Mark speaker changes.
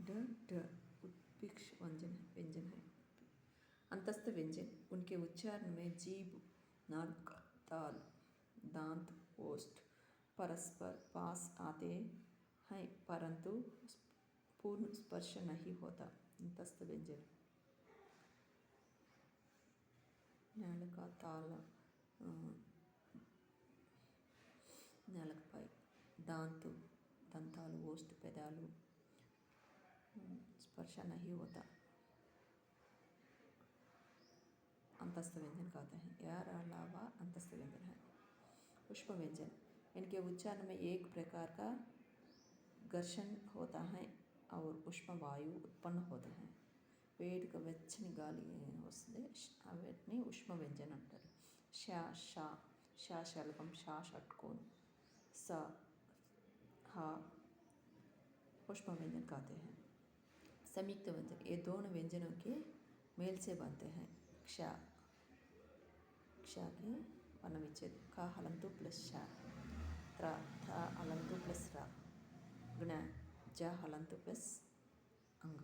Speaker 1: ड ड उत्प्रेक्ष व्यंजन है। अंतस्थ व्यंजन उनके उच्चारण में जीभ, नाक, ताल, दांत, ओष्ठ परस्पर पास आते हैं परंतु पूर्ण स्पर्श नहीं होता। अंतस्थ व्यंजन नालिक, ताल, नालिकपై दांत, दंताలు, ओष्ठ पेदाలు स्पर्श नहीं होता। अंतस्थ व्यंजन कहते हैं। यार अलावा अंतस्थ व्यंजन है। पुष्प व्यंजन इनके उच्चारण में एक प्रकार का घर्षण होता है और उष्ण वायु उत्पन्न होता है। వేడిగా వెచ్చని గాలి వస్తుంది, వీటిని ఉష్మ వ్యంజన అంటారు। ష ష ష शलगम, ష षटकोण, स ह पुष्प व्यंजन कहते हैं। संयुक्त व्यंजन ये दोनों व्यंजनों के मेल से बनते हैं। क्ष क्ष के वर्णविच्छेद क हलंतु प्लस श, त्र थ हलंतु प्लस र, ज्ञ ज हलंतु प्लस अंग।